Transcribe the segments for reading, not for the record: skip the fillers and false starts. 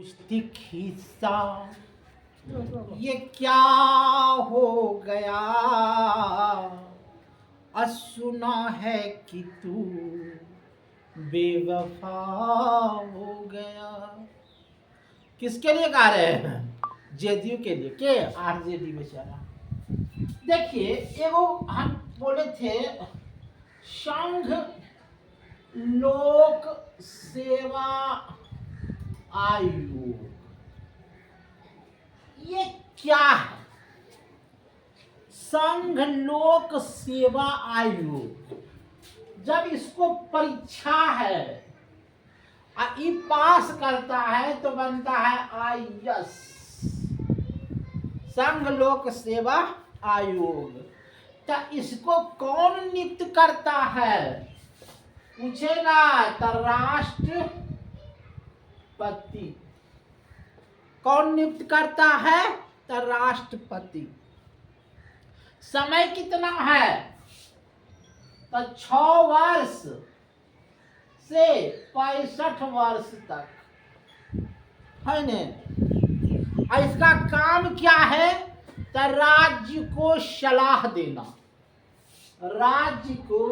पुस्तिक हिस्सा ये क्या हो गया, सुना है कि तू बेवफा हो गया। किसके लिए गा रहे हैं? जेडीयू के लिए। के आरजेडी बेचारा। देखिए एगो हम बोले थे संघ लोक सेवा आयोग, ये क्या है? संघ लोक सेवा आयोग जब इसको परीक्षा है ई पास करता है तो बनता है आईएएस, संघ लोक सेवा आयोग। तो इसको कौन नियुक्त करता है पूछेगा तो राष्ट्रपति। कौन नियुक्त करता है तो राष्ट्रपति। समय कितना है तो 6 वर्ष से 65 वर्ष तक है न। और इसका काम क्या है तो राज्य को सलाह देना, राज्य को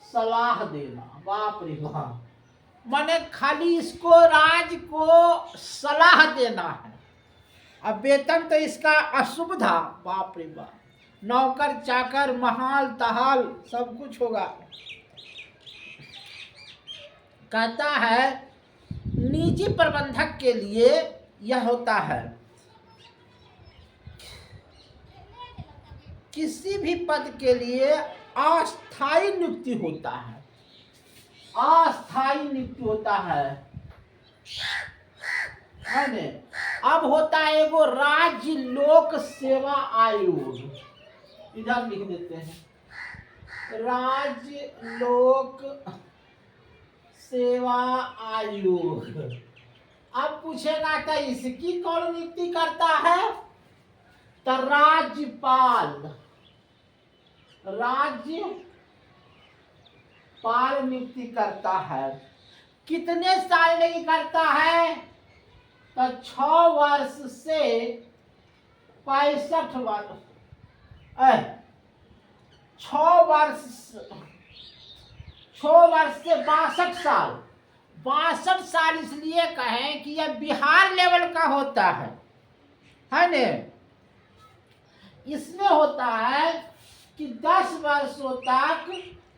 सलाह देना। बाप रे बाप, माने खाली इसको राज्य को सलाह देना है। अब वेतन तो इसका असुविधा, बाप रे बाप, नौकर चाकर महाल तहाल सब कुछ होगा। कहता है निजी प्रबंधक के लिए यह होता है, किसी भी पद के लिए अस्थायी नियुक्ति होता है, अस्थायी नियुक्ति होता है ने। अब होता है एगो राज्य लोक सेवा आयोग, इधर लिख देते हैं राज्य लोक सेवा आयोग। अब पूछेगा तो इसकी कौन नियुक्ति करता है तो राज्यपाल, राज्यपाल नियुक्ति करता है। कितने साल नहीं करता है तो 6 वर्ष से 65 वर्ष, 6 वर्ष से 62 साल। 62 साल इसलिए कहें कि यह बिहार लेवल का होता है न। इसमें होता है कि 10 वर्षों तक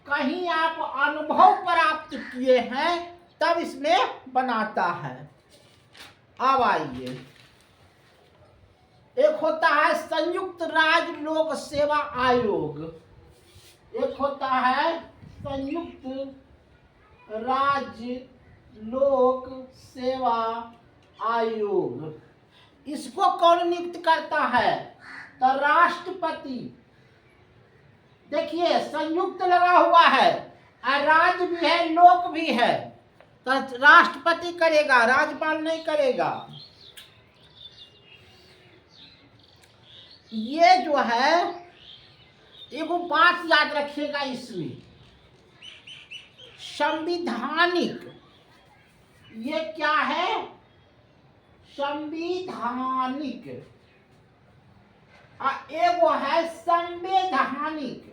कहीं आप अनुभव प्राप्त किए हैं तब इसमें बनाता है। अब आइए, एक होता है संयुक्त राज्य लोक सेवा आयोग, एक होता है संयुक्त राज्य लोक सेवा आयोग। इसको कौन नियुक्त करता है तो राष्ट्रपति। देखिए संयुक्त लगा हुआ है, राज्य भी है लोक भी है, तो राष्ट्रपति करेगा, राज्यपाल नहीं करेगा। ये जो है एगो बात याद रखिएगा, इसमें संविधानिक, ये क्या है संविधानिक, एगो है संवैधानिक।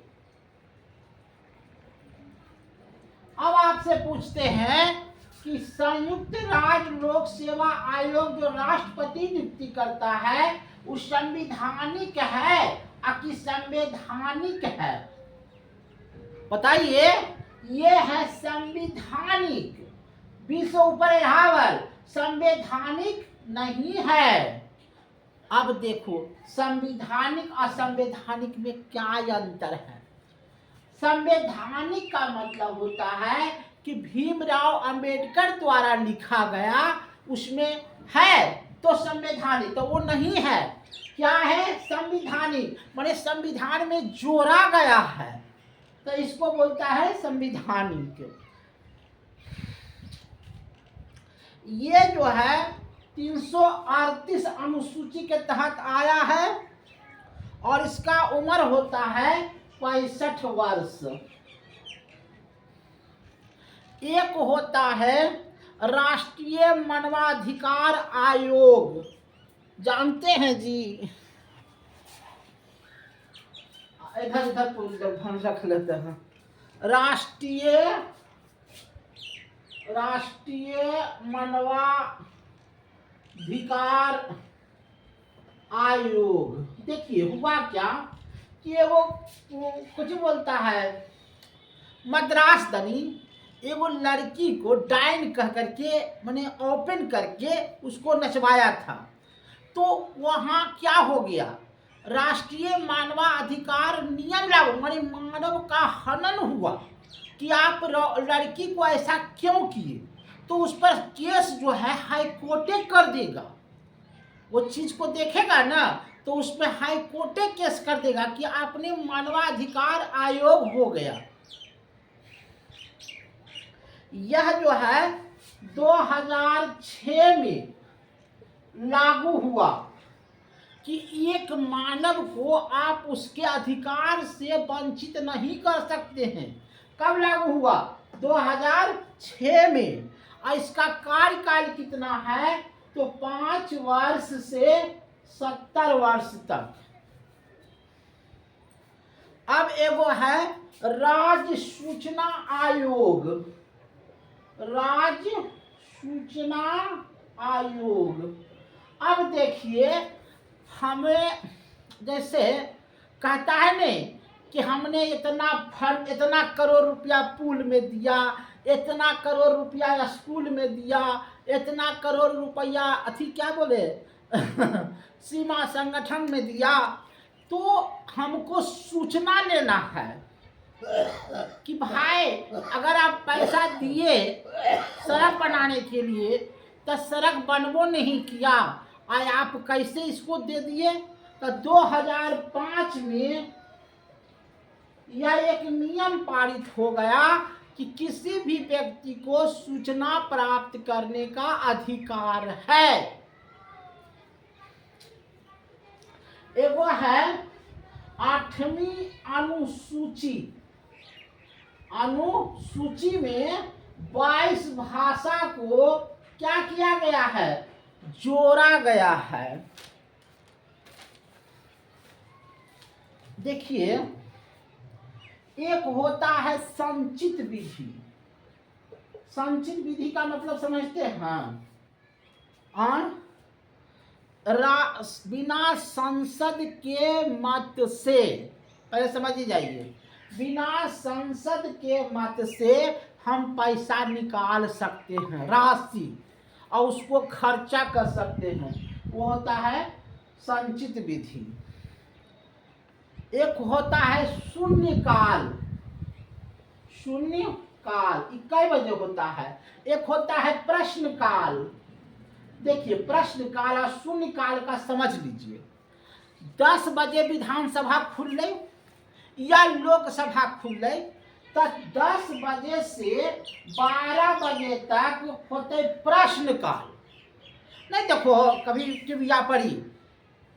अब आपसे पूछते हैं कि संयुक्त राज्य लोक सेवा आयोग जो राष्ट्रपति नियुक्ति करता है वो संवैधानिक है कि संवैधानिक है? बताइए। ये है संवैधानिक, 20 ऊपर बराबर, संवैधानिक नहीं है। अब देखो संवैधानिक और असंवैधानिक में क्या अंतर है। संवैधानिक का मतलब होता है कि भीमराव अंबेडकर द्वारा लिखा गया, उसमें है तो संवैधानिक, तो वो नहीं है। क्या है संवैधानिक, माने संविधान में जोड़ा गया है, तो इसको बोलता है संवैधानिक। ये जो है 338 अनुसूची के तहत आया है और इसका उम्र होता है 65 वर्ष। एक होता है राष्ट्रीय मानवाधिकार आयोग, जानते हैं जी? इधर इधर हम रख लेते हैं। राष्ट्रीय मानवाधिकार आयोग। देखिए हुआ क्या कि वो कुछ बोलता है, मद्रास दनी एगो लड़की को डाइन कह करके माने ओपन करके उसको नचवाया था। तो वहाँ क्या हो गया, राष्ट्रीय मानवाधिकार नियम लागू, माने मानव का हनन हुआ कि आप लड़की को ऐसा क्यों किए। तो उस पर केस जो है हाई कोर्टे कर देगा, वो चीज को देखेगा ना, तो उस पर हाई कोर्टे केस कर देगा कि आपने मानवाधिकार आयोग हो गया। यह जो है 2006 में लागू हुआ कि एक मानव को आप उसके अधिकार से वंचित नहीं कर सकते हैं। कब लागू हुआ? 2006 में। और इसका कार्यकाल कितना है? तो 5 वर्ष से 70 वर्ष तक। अब एगो है राज्य सूचना आयोग। राज्य सूचना आयोग। अब देखिए, हमें जैसे कहता है नहीं कि हमने इतना फंड, इतना करोड़ रुपया पुल में दिया, इतना करोड़ रुपया स्कूल में दिया, इतना करोड़ रुपया अथी क्या बोले सीमा संगठन में दिया। तो हमको सूचना लेना है कि भाई अगर आप पैसा दिए सड़क बनाने के लिए तो सड़क बनबो नहीं किया, आज आप कैसे इसको दे दिए। तो 2005 में यह एक नियम पारित हो गया कि किसी भी व्यक्ति को सूचना प्राप्त करने का अधिकार है। एगो है 8वीं अनुसूची में 22 भाषा को क्या किया गया है? जोड़ा गया है। देखिए, एक होता है संचित विधि। संचित विधि का मतलब समझते हैं? और बिना संसद के मत से, पहले समझ जाइए, बिना संसद के मत से हम पैसा निकाल सकते हैं, राशि, और उसको खर्चा कर सकते हैं। वो होता है संचित विधि। एक होता है शून्यकाल। शून्यकाल कई बजे होता है? एक होता है प्रश्नकाल। देखिए, प्रश्नकाल और शून्यकाल का समझ लीजिए। 10 बजे विधानसभा खुले या लोकसभा खुले तो 10 बजे से 12 बजे तक होते प्रश्नकाल। नहीं देखो कभी टीविया पढ़ी,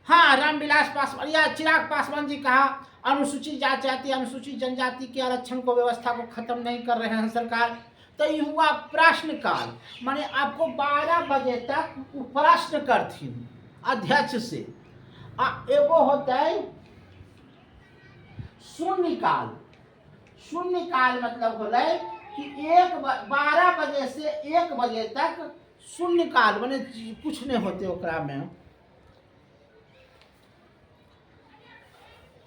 हाँ, रामविलास पासवान या चिराग पासवान जी कहा अनुसूचित जाति अनुसूचित जनजाति के आरक्षण को व्यवस्था को खत्म नहीं कर रहे हैं सरकार। तो ये हुआ प्रश्नकाल, माने आपको 12 बजे तक प्रश्न करती अध्यक्ष से। एगो होता है शून्यकाल। शून्यकाल मतलब होता है कि 12 बजे से 1 बजे तक शून्यकाल, माने कुछ नहीं होते ओकरा में।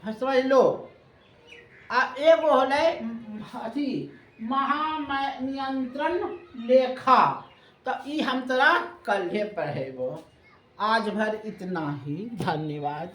समझ लो। एगो होले अथी महानियंत्रण लेखा। तो ई हम तोरा कल पढ़ेबो। आज भर इतना ही, धन्यवाद।